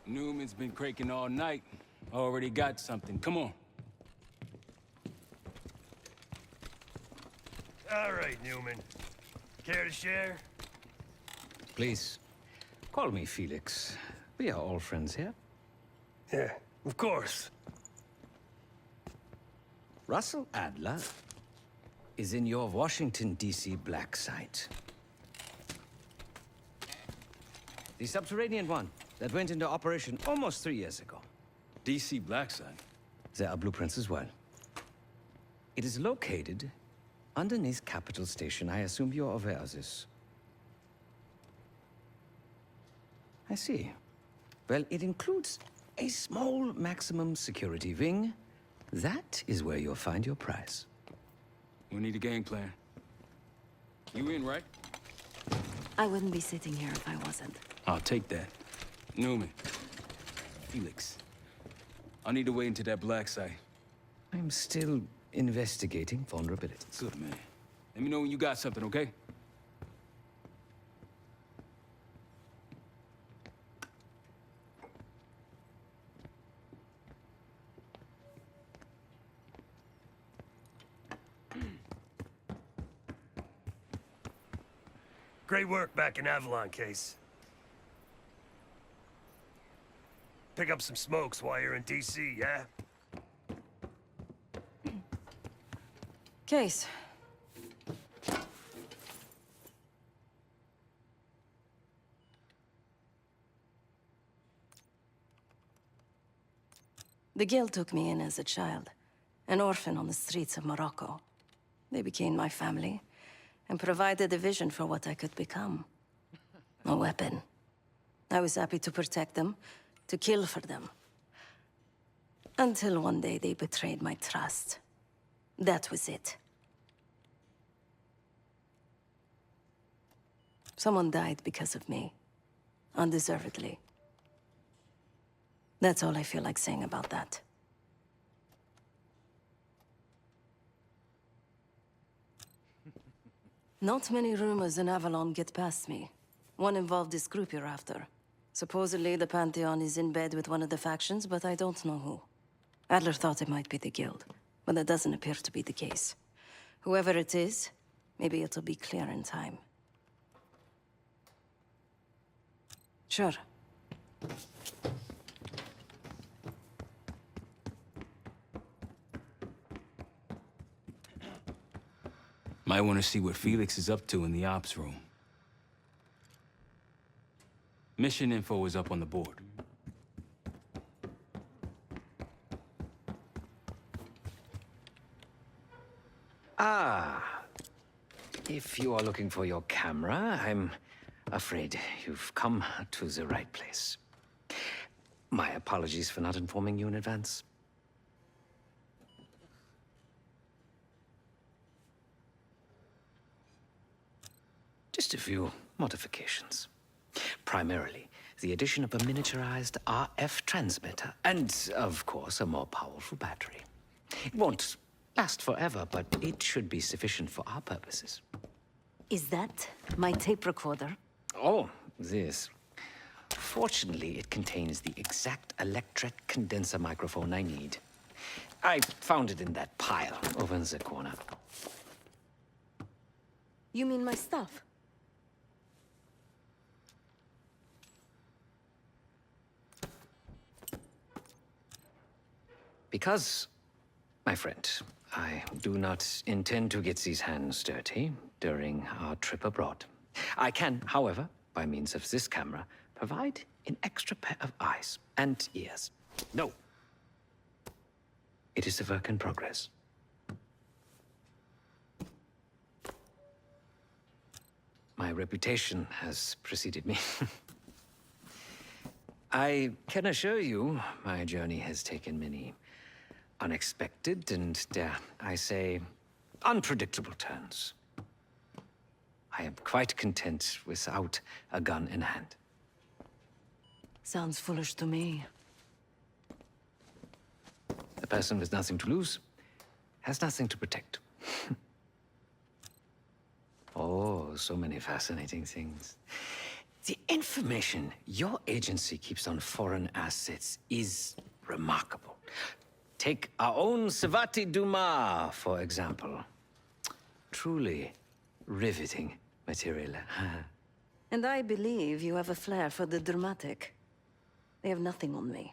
Newman's been cranking all night. Already got something. Come on. All right, Newman. Care to share? Please, call me Felix. We are all friends here. Yeah, of course. Russell Adler is in your Washington, D.C. black site. The subterranean one that went into operation almost 3 years ago. DC Blackside. There are blueprints as well. It is located underneath Capitol Station. I assume you're aware of this. I see. Well, it includes a small maximum security wing. That is where you'll find your prize. We need a game plan. You in, right? I wouldn't be sitting here if I wasn't. I'll take that. Newman. Felix. I need to wait into that black site. I'm still investigating vulnerabilities. Good, man. Let me know when you got something, okay? Great work back in Avalon, Case. Pick up some smokes while you're in D.C., yeah? Case. The Guild took me in as a child, an orphan on the streets of Morocco. They became my family, and provided a vision for what I could become. A weapon. I was happy to protect them, to kill for them. Until one day they betrayed my trust. That was it. Someone died because of me. Undeservedly. That's all I feel like saying about that. Not many rumors in Avalon get past me. One involved this group you're after. Supposedly, the Pantheon is in bed with one of the factions, but I don't know who. Adler thought it might be the Guild, but that doesn't appear to be the case. Whoever it is, maybe it'll be clear in time. Sure. Might want to see what Felix is up to in the ops room. Mission info is up on the board. Ah. If you are looking for your camera, I'm afraid you've come to the right place. My apologies for not informing you in advance. Just a few modifications. Primarily, the addition of a miniaturized RF transmitter, and, of course, a more powerful battery. It won't last forever, but it should be sufficient for our purposes. Is that my tape recorder? Oh, this. Fortunately, it contains the exact electret condenser microphone I need. I found it in that pile over in the corner. You mean my stuff? Because, my friend, I do not intend to get these hands dirty during our trip abroad. I can, however, by means of this camera, provide an extra pair of eyes and ears. No. It is a work in progress. My reputation has preceded me. I can assure you, my journey has taken many unexpected and, dare I say, unpredictable turns. I am quite content without a gun in hand. Sounds foolish to me. A person with nothing to lose has nothing to protect. Oh, so many fascinating things. The information your agency keeps on foreign assets is remarkable. Take our own Savati Dumas, for example. Truly riveting material. And I believe you have a flair for the dramatic. They have nothing on me.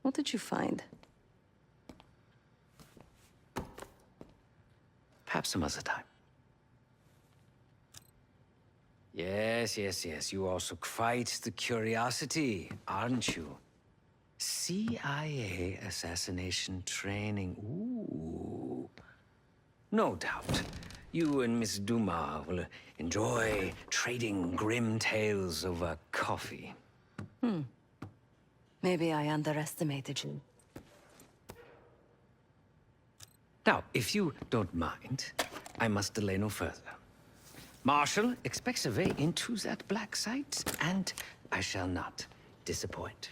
What did you find? Perhaps some other time. Yes, yes, yes. You also quite the curiosity, aren't you? CIA assassination training. Ooh. No doubt. You and Miss Dumas will enjoy trading grim tales over coffee. Maybe I underestimated you. Now, if you don't mind, I must delay no further. Marshall expects a way into that black site, and I shall not disappoint.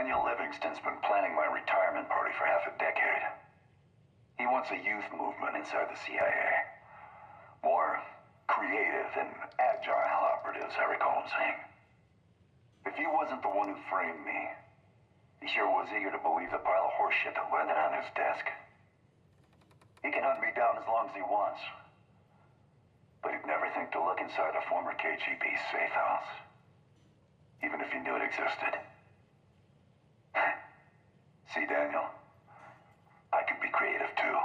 Daniel Livingston's been planning my retirement party for half a decade. He wants a youth movement inside the CIA. More creative and agile operatives, I recall him saying. If he wasn't the one who framed me, he sure was eager to believe the pile of horseshit that landed on his desk. He can hunt me down as long as he wants. But he'd never think to look inside a former KGB safe house. Even if he knew it existed. See, Daniel, I can be creative too.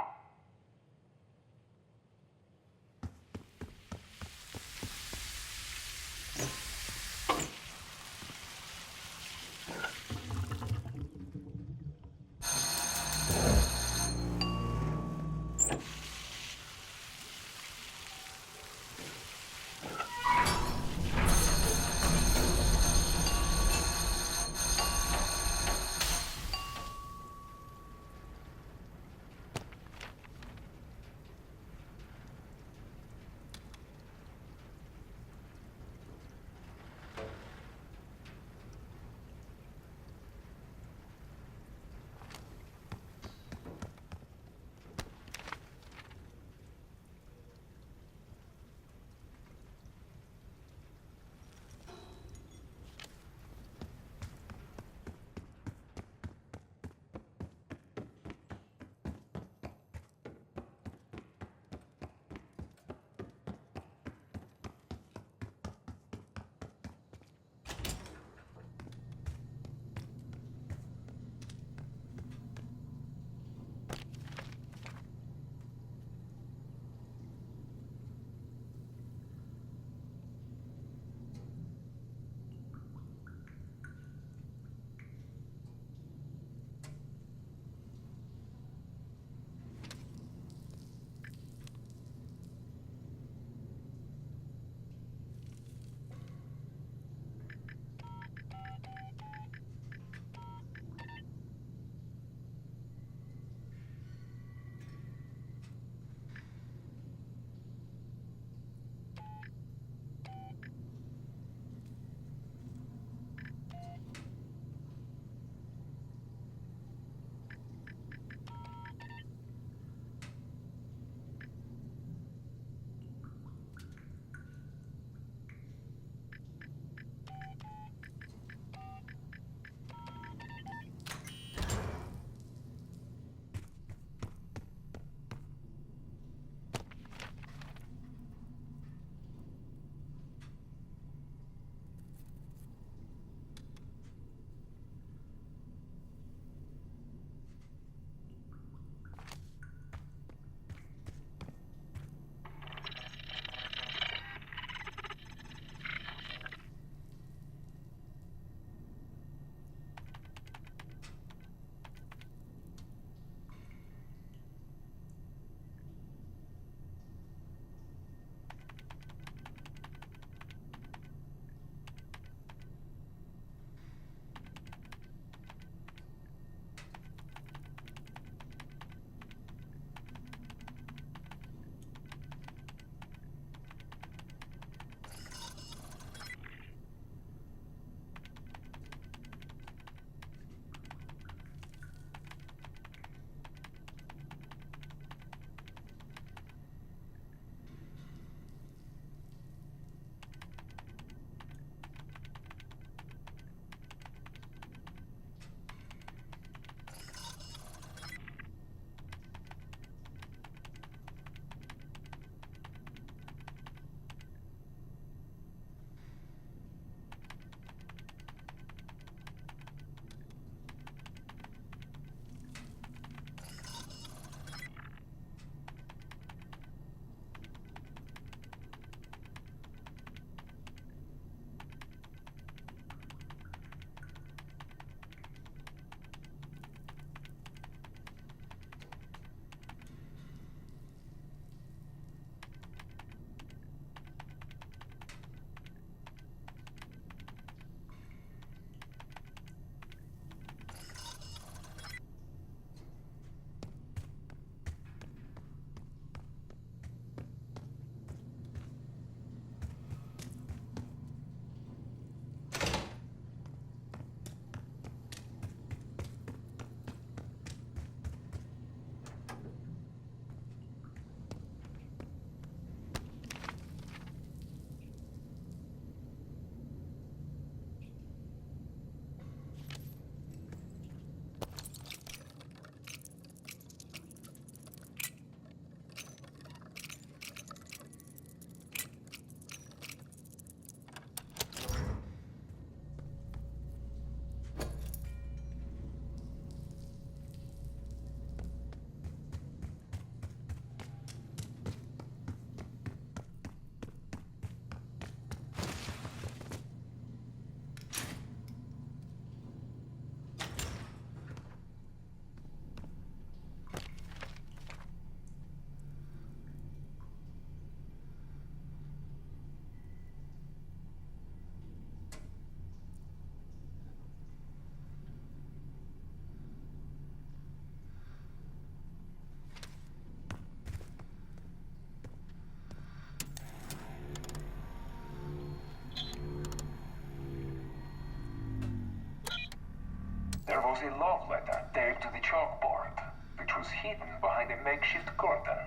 There was a love letter taped to the chalkboard, which was hidden behind a makeshift curtain.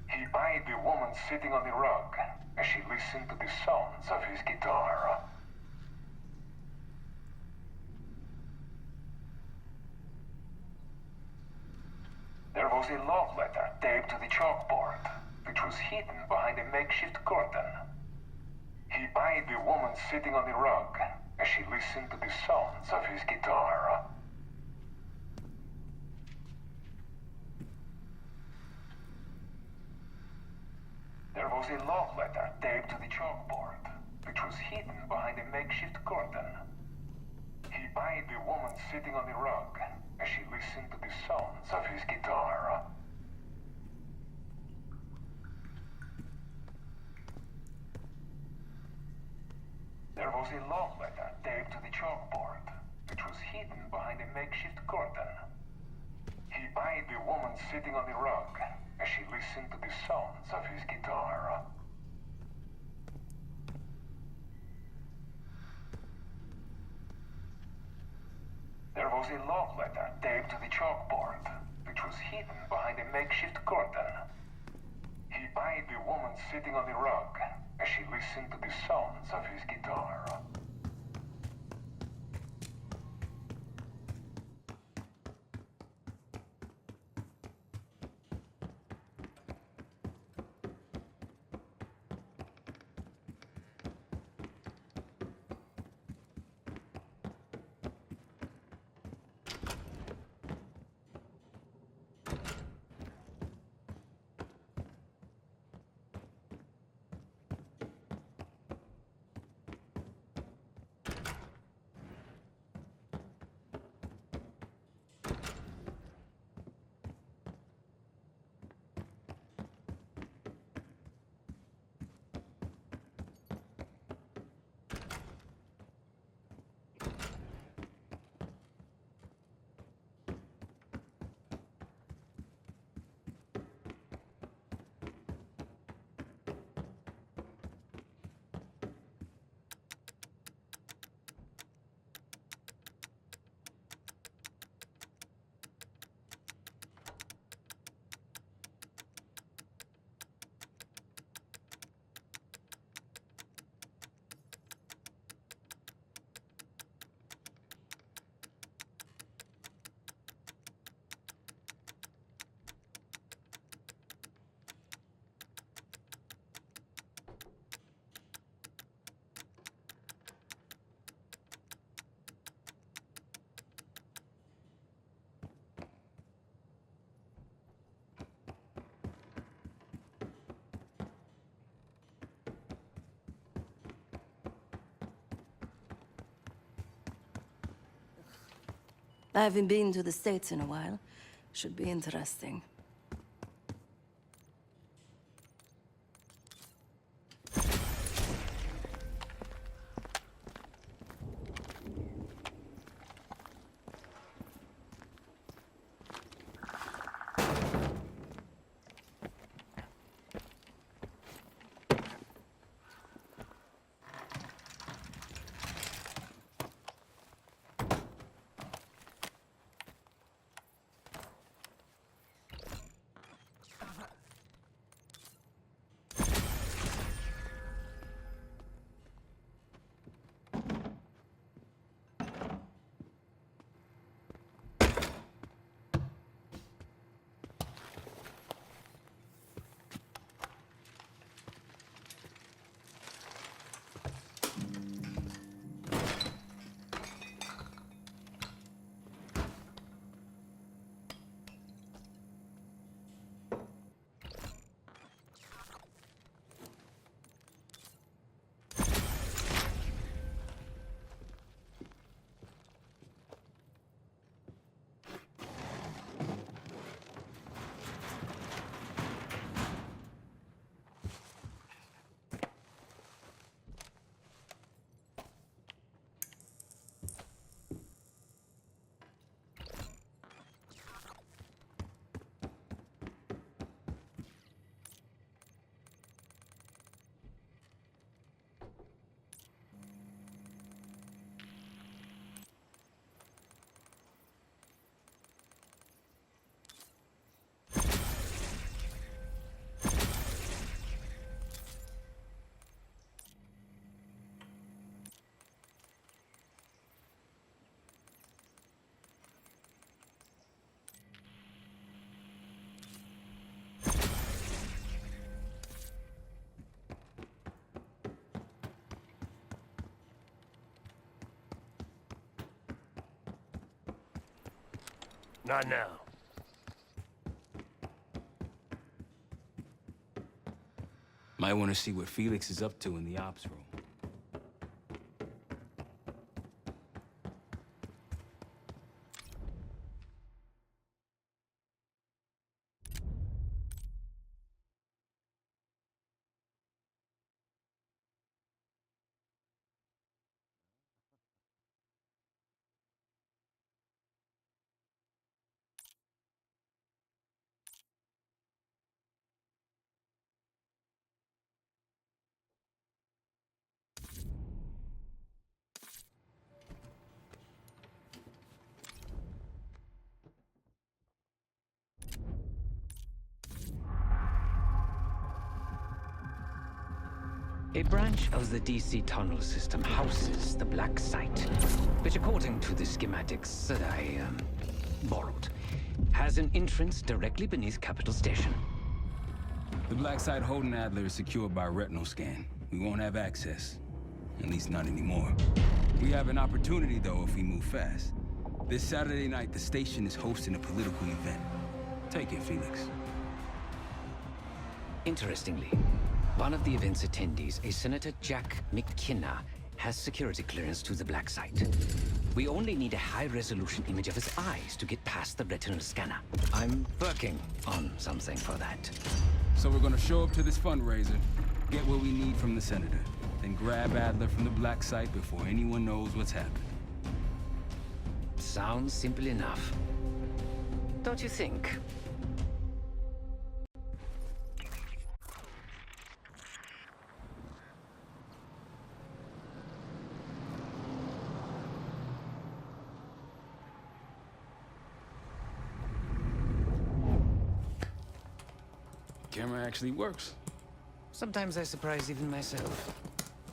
He eyed the woman sitting on the rug as she listened to the sounds of his guitar. There was a love letter taped to the chalkboard, which was hidden behind a makeshift curtain. He eyed the woman sitting on the rug as she listened to the sounds of his guitar. There was a love letter taped to the chalkboard, which was hidden behind a makeshift curtain. He eyed the woman sitting on the rug as she listened to the sounds of his guitar. There was a love letter taped to the chalkboard, which was hidden behind a makeshift curtain. He eyed the woman sitting on the rug as she listened to the sounds of his guitar. There was a love letter taped to the chalkboard, which was hidden behind a makeshift curtain. He eyed the woman sitting on the rug as she listened to the sounds of his guitar. I haven't been to the States in a while. Should be interesting. Not now. Might want to see what Felix is up to in the ops room. A branch of the DC tunnel system houses the Black Site, which, according to the schematics that I borrowed, has an entrance directly beneath Capital Station. The Black Site holding Adler is secured by retinal scan. We won't have access. At least not anymore. We have an opportunity, though, if we move fast. This Saturday night, the station is hosting a political event. Take it, Felix. Interestingly, one of the event's attendees, a Senator Jack McKenna, has security clearance to the Black Site. We only need a high-resolution image of his eyes to get past the retinal scanner. I'm working on something for that. So we're gonna show up to this fundraiser, get what we need from the Senator, then grab Adler from the Black Site before anyone knows what's happened. Sounds simple enough. Don't you think? Camera actually works. Sometimes I surprise even myself.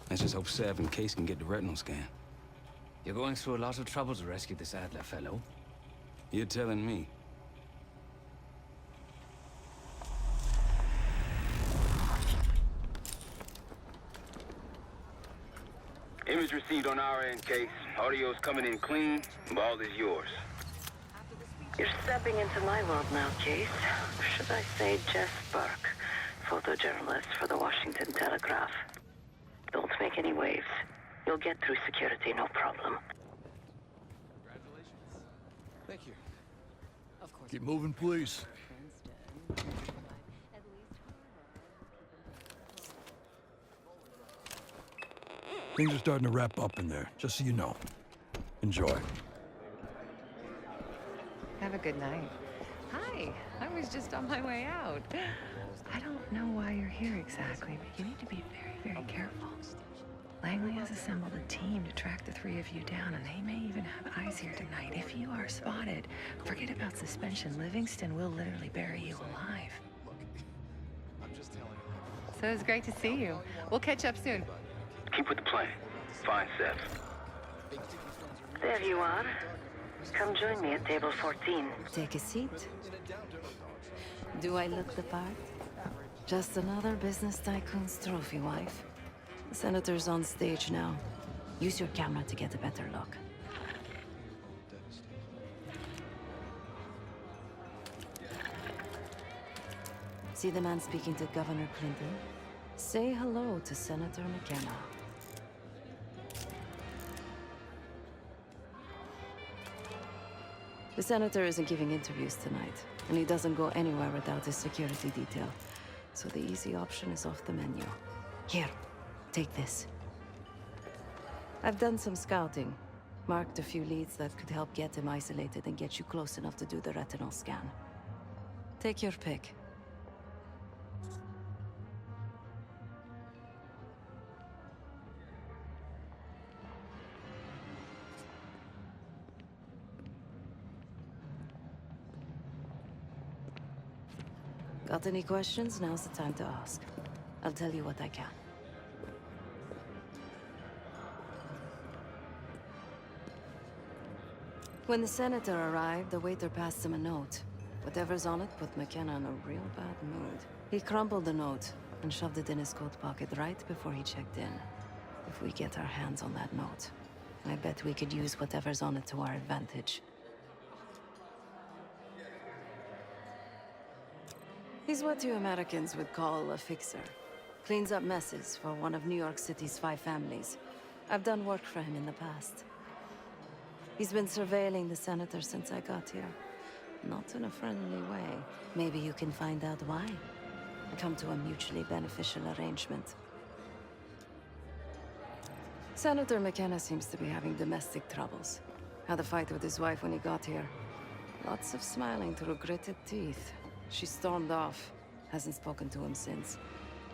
Let's just hope Sev and Case can get the retinal scan. You're going through a lot of trouble to rescue this Adler fellow. You're telling me. Image received on our end, Case. Audio's coming in clean. Ball is yours. You're stepping into my world now, Case. Should I say Jeff Burke, photojournalist for the Washington Telegraph. Don't make any waves. You'll get through security, no problem. Thank you. Keep moving, please. Things are starting to wrap up in there, just so you know. Enjoy. Have a good night. Hi, I was just on my way out. I don't know why you're here exactly, but you need to be very, very careful. Langley has assembled a team to track the three of you down, and they may even have eyes here tonight. If you are spotted, forget about suspension. Livingston will literally bury you alive. So it's great to see you. We'll catch up soon. Keep with the plan. Find Sev. There you are. Come join me at table 14. Take a seat. Do I look the part? Just another business tycoon's trophy wife. The Senator's on stage now. Use your camera to get a better look. See the man speaking to Governor Clinton? Say hello to Senator McKenna. The Senator isn't giving interviews tonight, and he doesn't go anywhere without his security detail. So the easy option is off the menu. Here, take this. I've done some scouting. Marked a few leads that could help get him isolated and get you close enough to do the retinal scan. Take your pick. Got any questions? Now's the time to ask. I'll tell you what I can. When the Senator arrived, the waiter passed him a note. Whatever's on it put McKenna in a real bad mood. He crumpled the note and shoved it in his coat pocket right before he checked in. If we get our hands on that note, I bet we could use whatever's on it to our advantage. He's what you Americans would call a fixer. Cleans up messes for one of New York City's 5 families. I've done work for him in the past. He's been surveilling the senator since I got here. Not in a friendly way. Maybe you can find out why. Come to a mutually beneficial arrangement. Senator McKenna seems to be having domestic troubles. Had a fight with his wife when he got here. Lots of smiling through gritted teeth. She stormed off. Hasn't spoken to him since.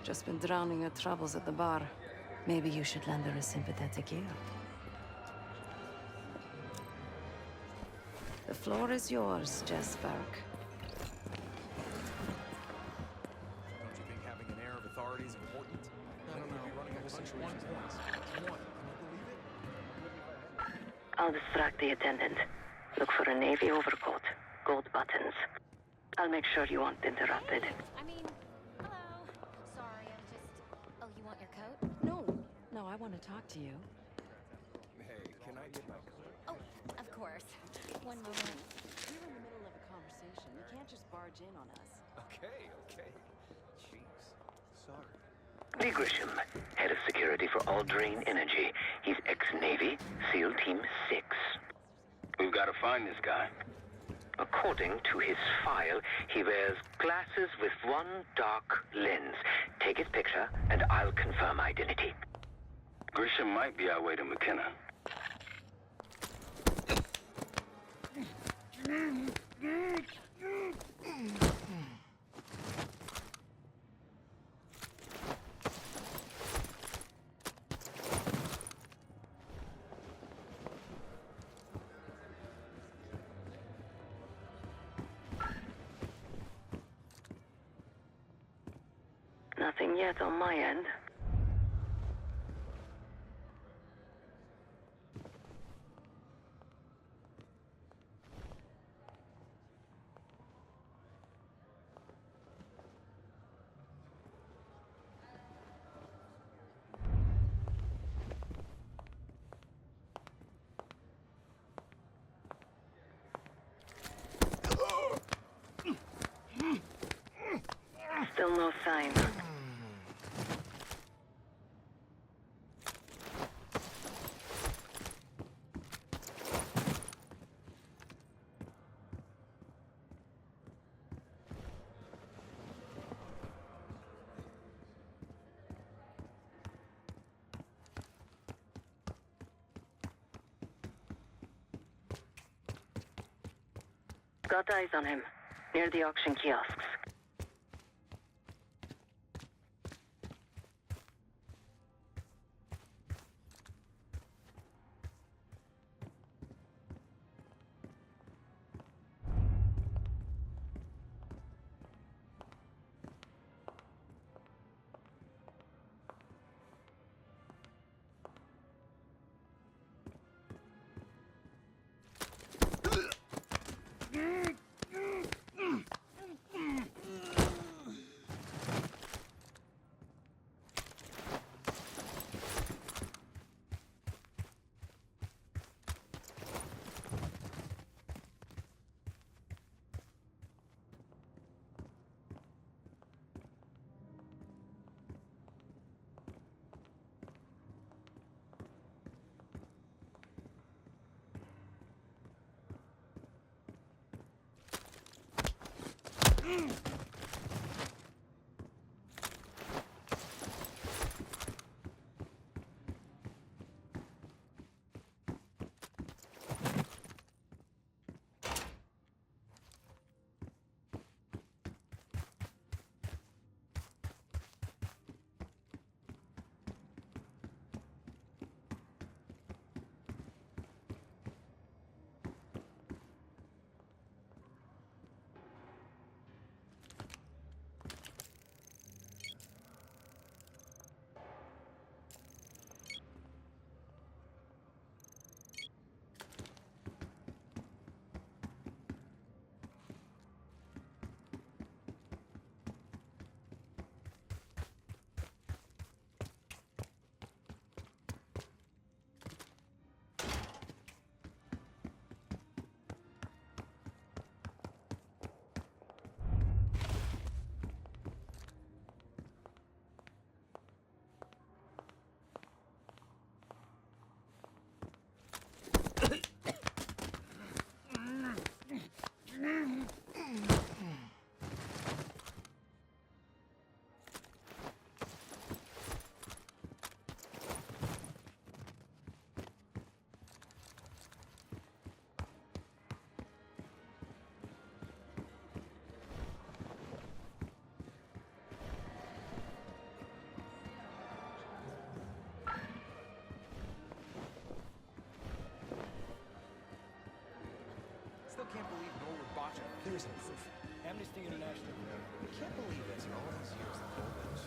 Just been drowning her troubles at the bar. Maybe you should lend her a sympathetic ear. The floor is yours, Jess Burke. Don't you think having an air of authority is important? I don't know. Be running a bunch of 1 points. One. I'll distract the attendant. Look for a navy overcoat, gold buttons. I'll make sure you aren't interrupted. I mean, hello. Sorry, I'm just... Oh, you want your coat? No, I want to talk to you. Hey, can I get my coat? Oh, of course. One moment. We're in the middle of a conversation. You can't just barge in on us. Okay. Jeez. Sorry. Lee Grisham, head of security for Alderain Energy. He's ex-Navy, SEAL Team 6. We've got to find this guy. According to his file, he wears glasses with one dark lens. Take his picture, and I'll confirm identity. Grisham might be our way to McKenna. Nothing yet on my end. Still no sign. Got eyes on him, near the auction kiosks. botching. There is no proof. Amnesty International. I can't believe this. In all these years, the whole bunch.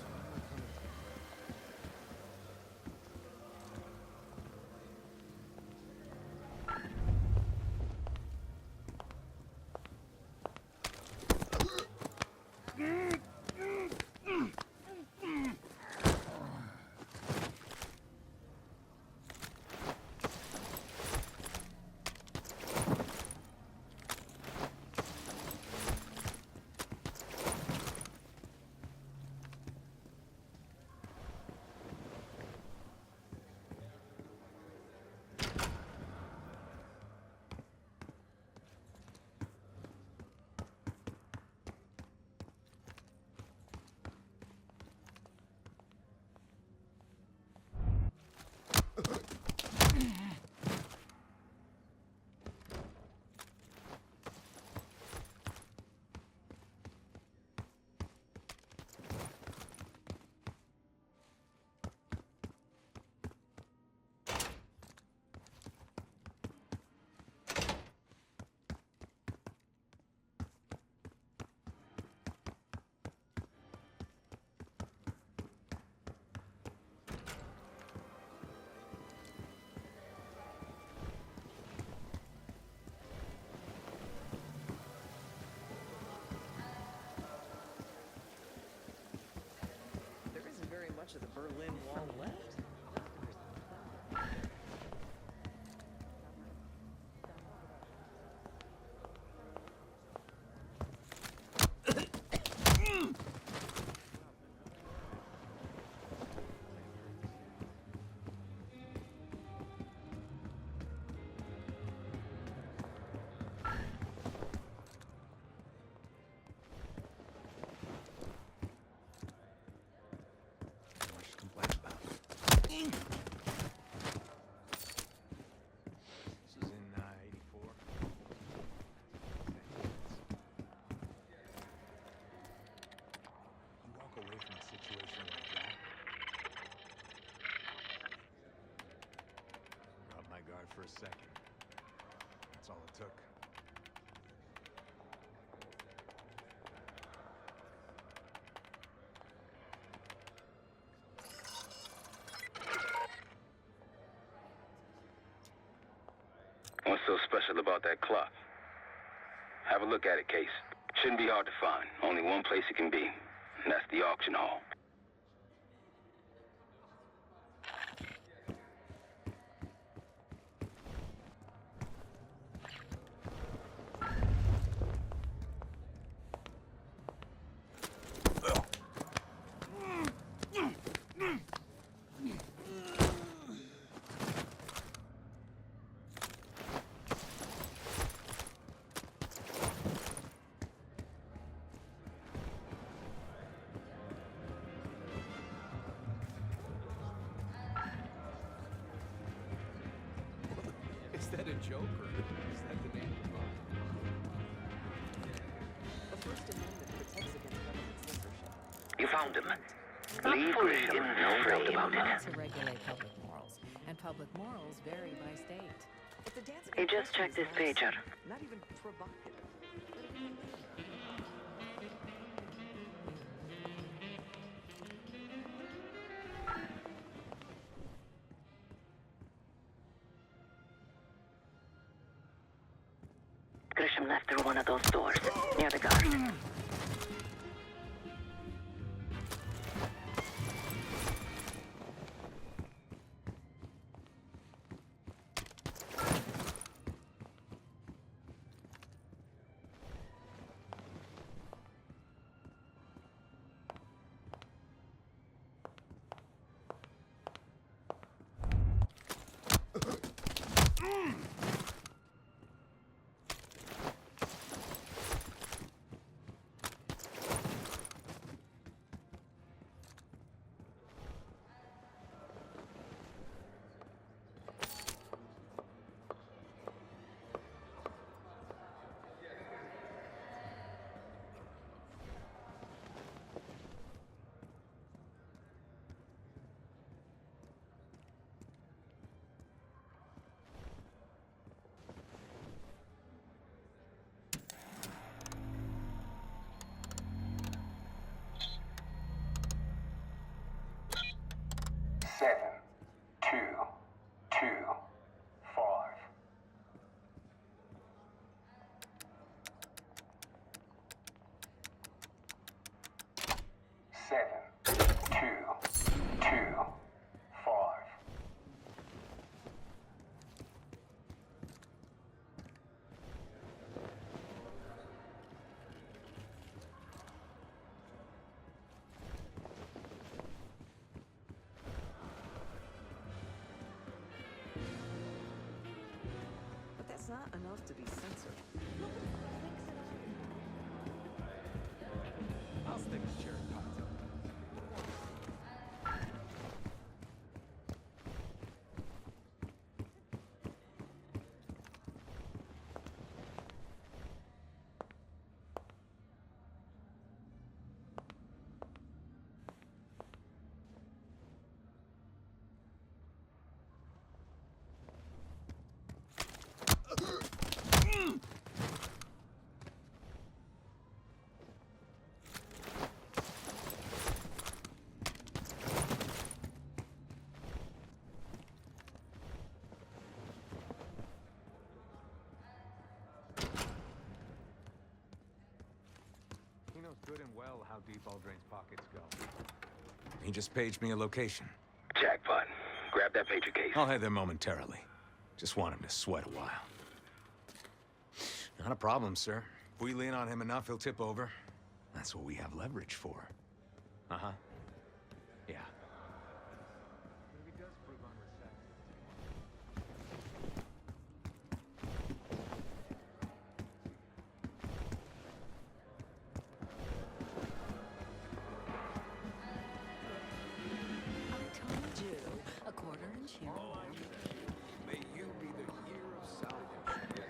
There isn't very much of the Berlin Wall left. Much to complain about. This is in 84. You walk away from a situation like that. Dropped my guard for a second. That's all it took. What's so special about that clock? Have a look at it, Case. Shouldn't be hard to find. Only one place it can be, and that's the auction hall. Is that a joke or is that the name of the book? The First Amendment protects against government censorship. You found him. Legally in no doubt about it. To regulate public morals, and public morals vary by state. If the dance You just checked this pager. not even provocative. Grisham left through one of those doors, near the guard. enough to be censored. I'll stick to cherry cocktail. He knows good and well how deep Aldrain's pockets go. He just paged me a location. Jackpot. Grab that pager case. I'll head there momentarily. Just want him to sweat a while. Not a problem, sir. If we lean on him enough, he'll tip over. That's what we have leverage for. Uh-huh. Yeah. I told you, a quarter inch here. May you be the year of salvation.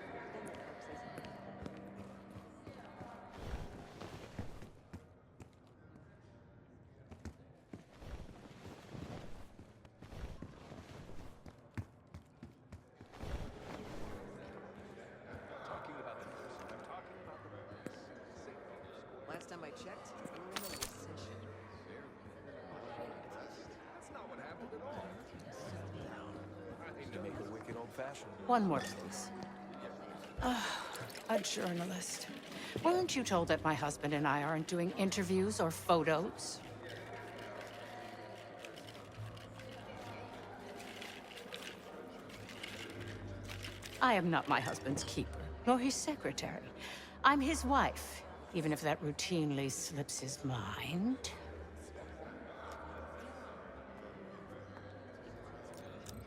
Talking about the nurse. I'm talking about the nurse. Last time I checked, you were in a recession. That's not what happened at all. To make a wicked old-fashioned. One more, please. A journalist. Weren't you told that my husband and I aren't doing interviews or photos? I am not my husband's keeper, nor his secretary. I'm his wife, even if that routinely slips his mind.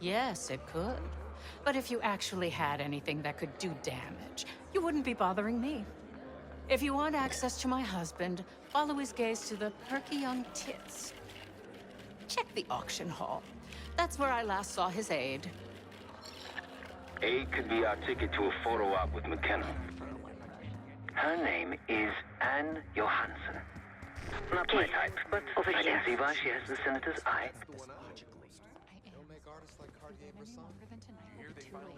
Yes, it could. But if you actually had anything that could do damage, you wouldn't be bothering me. If you want access to my husband, follow his gaze to the perky young tits. Check the auction hall. That's where I last saw his aide. Aid could be our ticket to a photo op with McKenna. Her name is Anne Johansson. Not my type, but I can see why she has the senator's eye.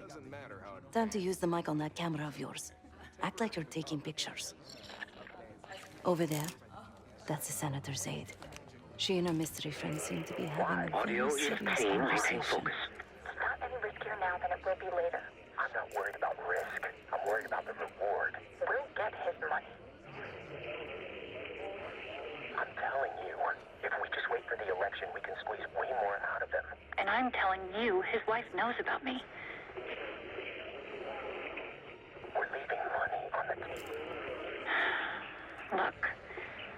Doesn't matter how it Time to use the mic on that camera of yours. Act like you're taking pictures. Over there, that's the senator's aide. She and her mystery friend seem to be having a Audio very is serious clean. Retain conversation. focus. It's not any riskier now than it will be later. I'm not worried about risk. I'm worried about the reward. We'll get his money. I'm telling you, if we just wait for the election, we can squeeze way more out of them. And I'm telling you, his wife knows about me. We're leaving money on the table. Look,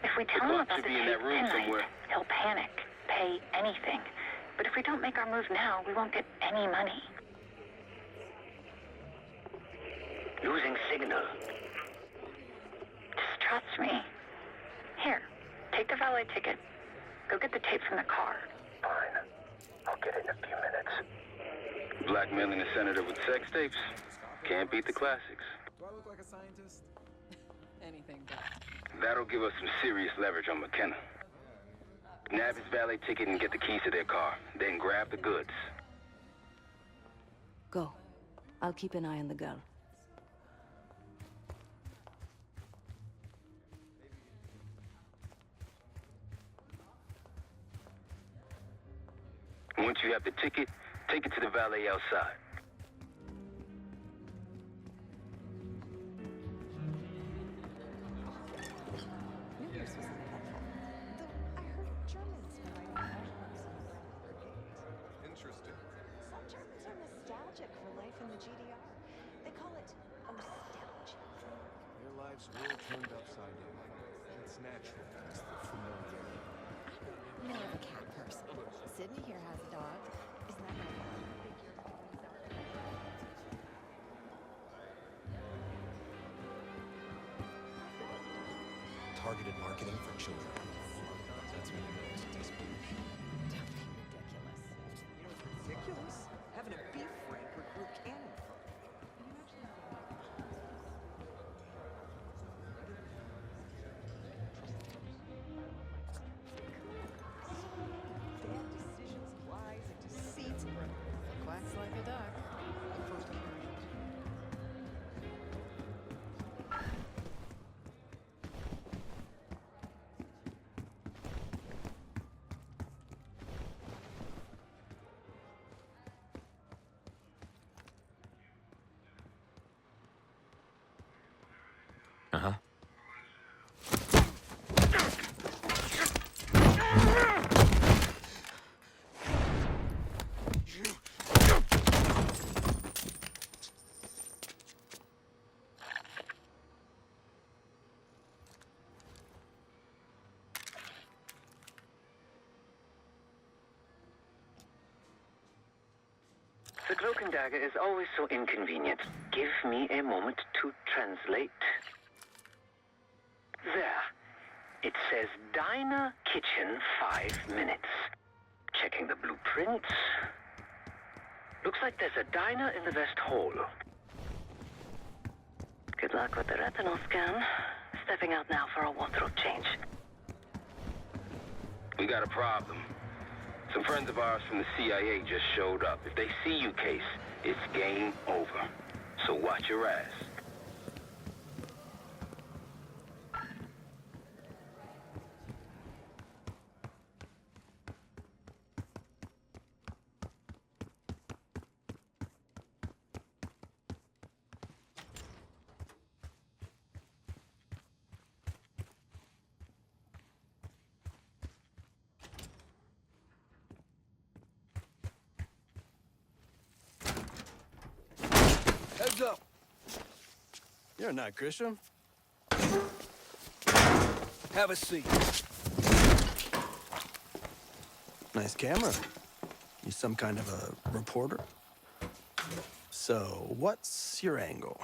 if we tell him about the tape tonight, he'll panic, pay anything. But if we don't make our move now, we won't get any money. Losing signal. Just trust me. Here, take the valet ticket. Go get the tape from the car. Fine. I'll get it in a few minutes. Blackmailing a senator with sex tapes? Can't beat the classics. Do I look like a scientist? Anything but. That'll give us some serious leverage on McKenna. Nab his valet ticket and get the keys to their car. Then grab the goods. Go. I'll keep an eye on the girl. Once you have the ticket, take it to the valet outside. Interesting. Some Germans are nostalgic for life in the GDR. They call it nostalgia. Their lives were turned upside down. It's natural. It's the familiarity. I'm more of a cat person. Sydney here has a dog. Isn't that right? targeted marketing for children. That's when you know it's desperation. Don't be ridiculous. You know what's ridiculous? Having a beef friend recruit Cannon from me. You actually have bad decisions, lies, and deceit. Quacks like a duck. First impressions. Uh-huh. The cloak and dagger is always so inconvenient. Give me a moment to translate. There. It says Diner Kitchen 5 minutes. Checking the blueprints. Looks like there's a diner in the West Hall. Good luck with the retinal scan. Stepping out now for a wardrobe change. We got a problem. Some friends of ours from the CIA just showed up. If they see you, Case, it's game over. So watch your ass. Heads up. You're not Grisham. Have a seat. Nice camera. You some kind of a reporter? So, what's your angle?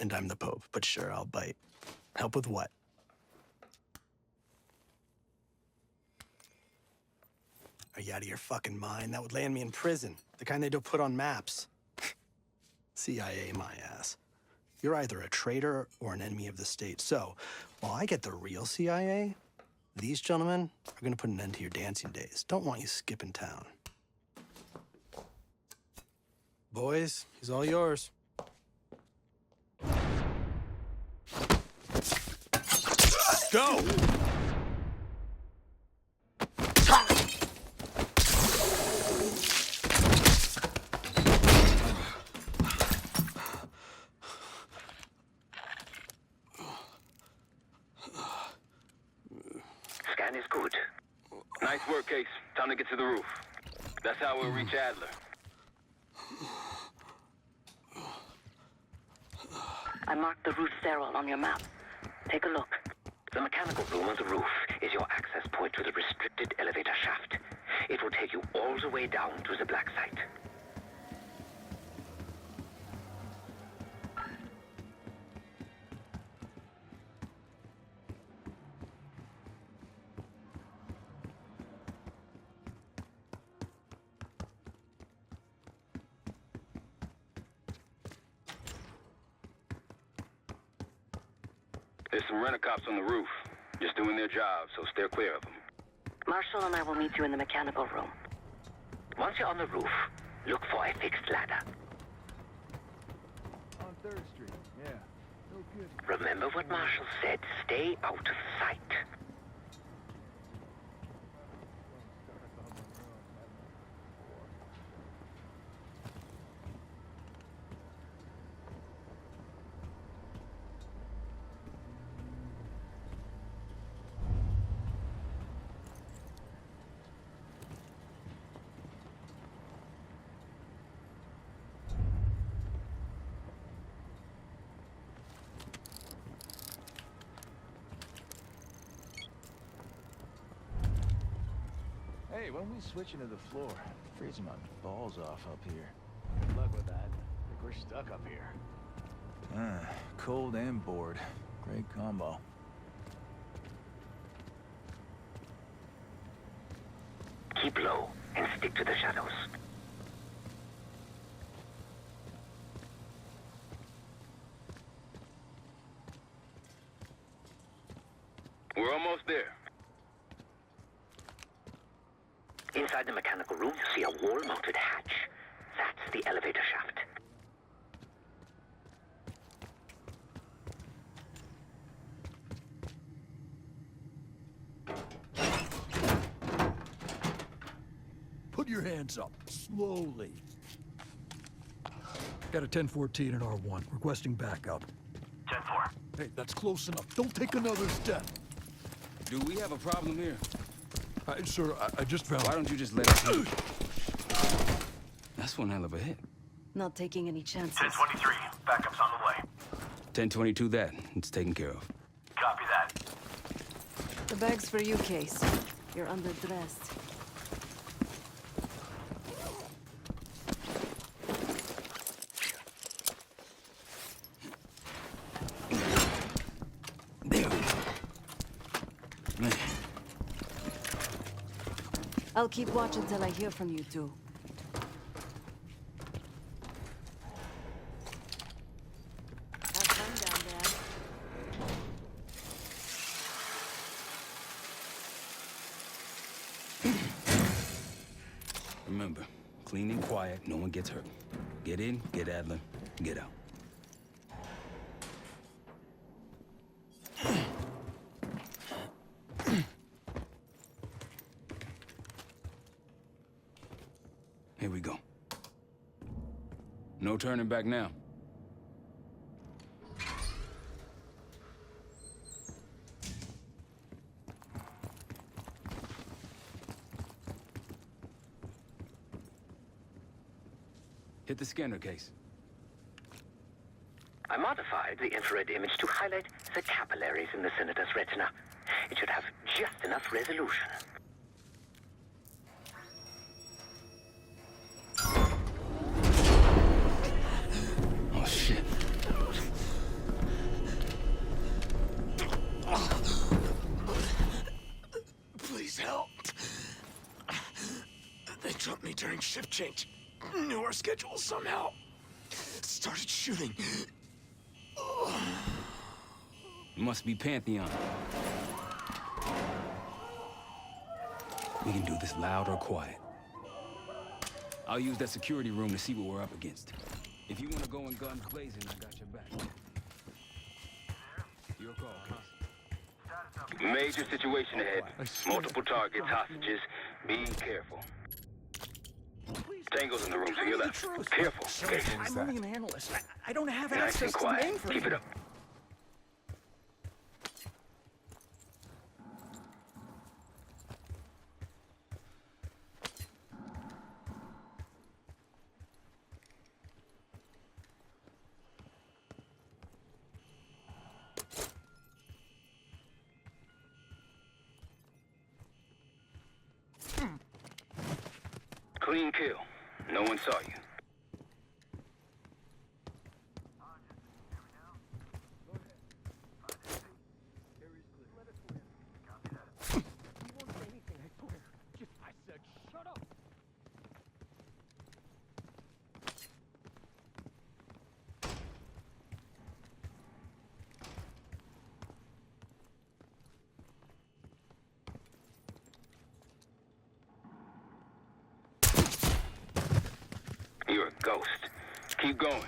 And I'm the Pope, but sure, I'll bite. Help with what? Are you out of your fucking mind? That would land me in prison. The kind they don't put on maps. CIA, my ass. You're either a traitor or an enemy of the state. So, while I get the real CIA, these gentlemen are gonna put an end to your dancing days. Don't want you skipping town. Boys, he's all yours. Go! Scan is good. Nice work, Case. Time to get to the roof. That's how we'll reach Adler. I marked the roof stairwell on your map. Take a look. The mechanical room on the roof is your access point to the restricted elevator shaft. It will take you all the way down to the black site. There's some rent-a-cops on the roof. Just doing their job, so steer clear of them. Marshall and I will meet you in the mechanical room. Once you're on the roof, look for a fixed ladder. On 3rd Street, yeah. No good. Remember what Marshall said, stay out of sight. Hey, when we switching to the floor? Freezing my balls off up here. Good luck with that. I think we're stuck up here. Cold and bored. Great combo. Keep low and stick to the shadows. We're almost there. Inside the mechanical room, you see a wall-mounted hatch. That's the elevator shaft. Put your hands up, slowly. Got a 1014 and R1, requesting backup. 10-4. Hey, that's close enough. Don't take another step. Do we have a problem here? Sir, I just found... Why don't you just let us in? That's one hell of a hit. Not taking any chances. 1023. Backup's on the way. 1022 that. It's taken care of. Copy that. The bag's for you, Case. You're underdressed. There we go. Man. I'll keep watch until I hear from you two. Have fun down there. Remember, clean and quiet, no one gets hurt. Get in, get Adler, get out. Here we go. No turning back now. Hit the scanner, Case. I modified the infrared image to highlight the capillaries in the Senator's retina. It should have just enough resolution. Oh, shit. Please help. They took me during shift change. Knew our schedule somehow. Started shooting. It must be Pantheon. We can do this loud or quiet. I'll use that security room to see what we're up against. If you want to go in guns blazing, I got your back. Your call, Case. Major situation ahead. Multiple targets, hostages. Be careful. Tango's in the room to your left. Careful, Case. I'm only an analyst. I don't have Nice and access to the quiet. mainframe. Keep it up. Clean kill. No one saw you. You're a ghost. Keep going.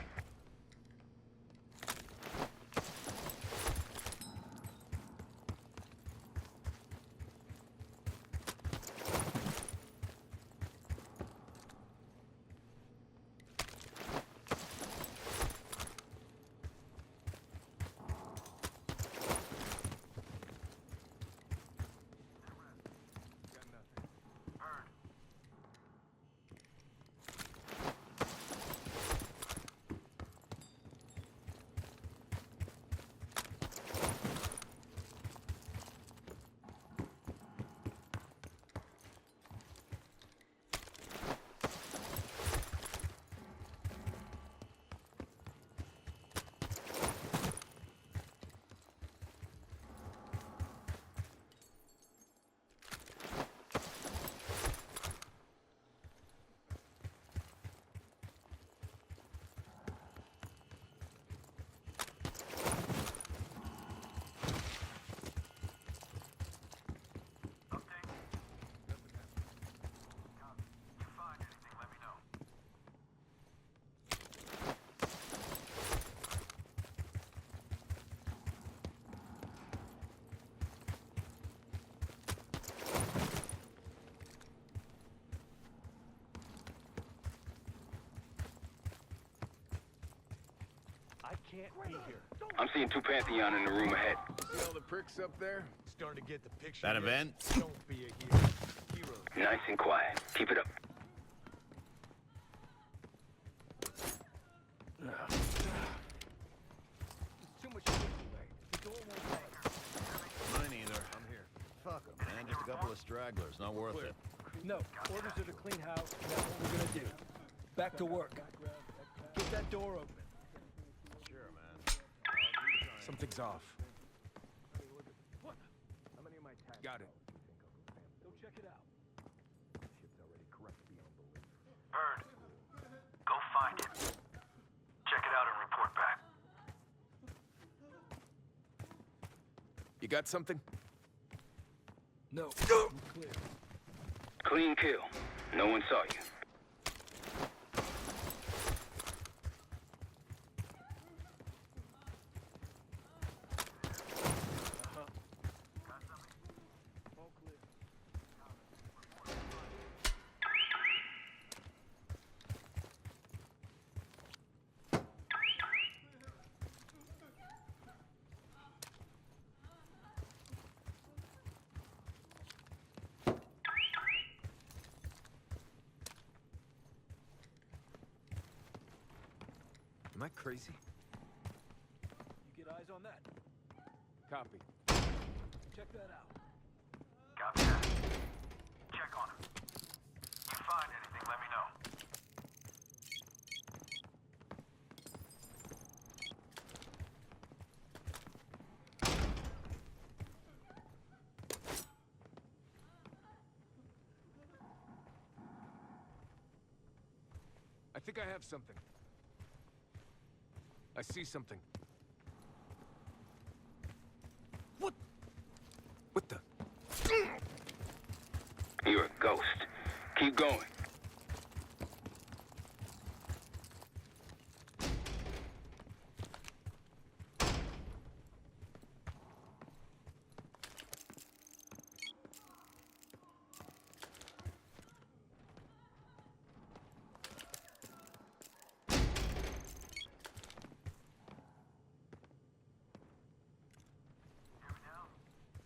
I can't be here. I'm seeing 2 Pantheon in the room ahead. See all the pricks up there? Starting to get the picture. That yet? event? Don't be a hero. Heroes. Nice and quiet. Keep it up. Too much away. The door won't open. Mine either. I'm here. Fuck 'em, man. Just a couple of stragglers. Not worth it. No, orders are to clean house, and that's what we're gonna do. Back to work. Get that door open. Sure, man. Something's off. What? How many of my tags? Got it. Go check it out. Shit's already corrupt beyond belief. Bird, go find it. Check it out and report back. You got something? No. I'm clear. Clean kill. No one saw you. All clear. Am I crazy? You get eyes on that. Copy. Check that out. Copy that. Check on him. You find anything, let me know. I think I have something. I see something. What? What the? You're a ghost. Keep going.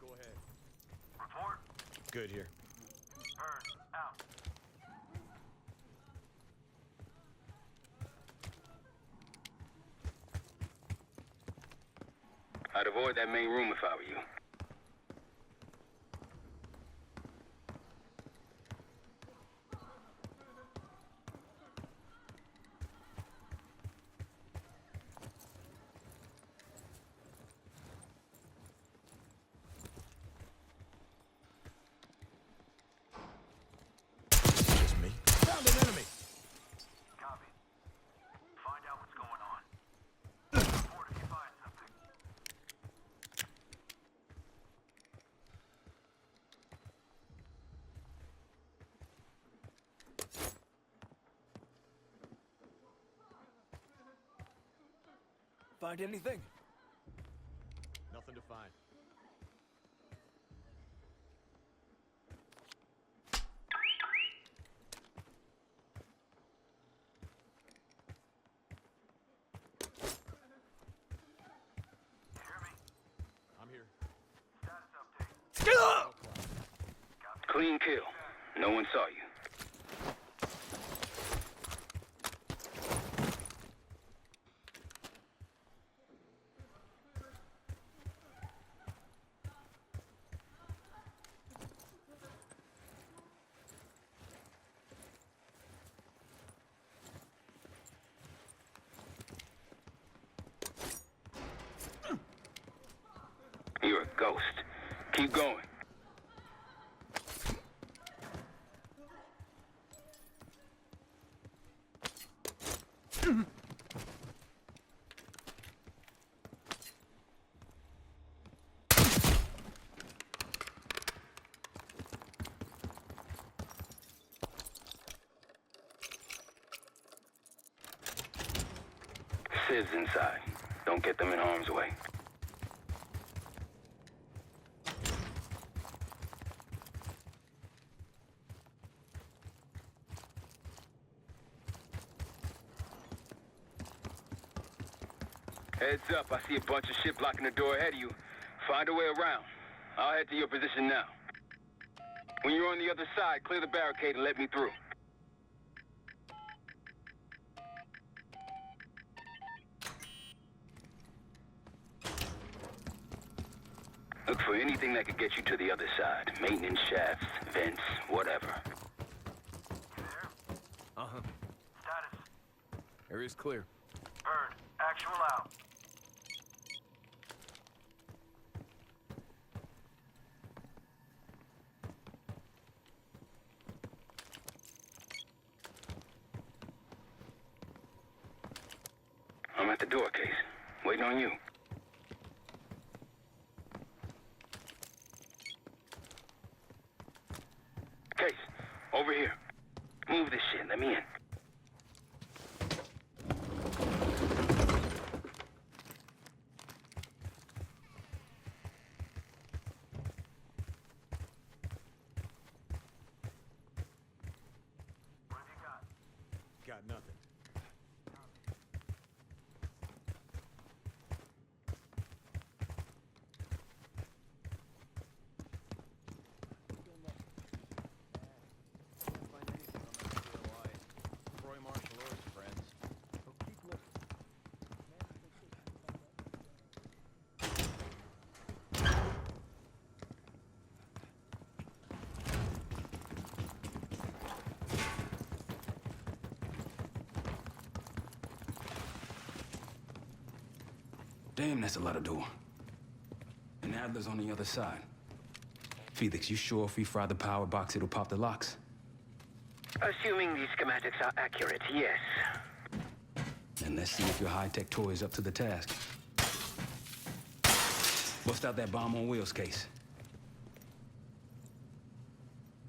Go ahead. Report. Good here. Bird, out. I'd avoid that main room if I were you. It's me. Found an enemy. Copy. Find out what's going on. Report if you find something. Find anything? Nothing to find. You hear me? I'm here. Status update. Clean kill. No one saw you. You're a ghost. Keep going. Civs inside. Don't get them in harm's way. Heads up, I see a bunch of shit blocking the door ahead of you. Find a way around. I'll head to your position now. When you're on the other side, clear the barricade and let me through. Look for anything that could get you to the other side. Maintenance shafts, vents, whatever. Uh-huh. Status. Area's clear. Bird. Actual out. I'm at the door, Case. Waiting on you. Case, over here. Move this shit. Let me in. Got nothing. Roy Marshall or his friends. Damn, that's a lot of door. And Adler's on the other side. Felix, you sure if we fry the power box, it'll pop the locks? Assuming these schematics are accurate, yes. And let's see if your high-tech toy is up to the task. Bust out that bomb on wheels, Case.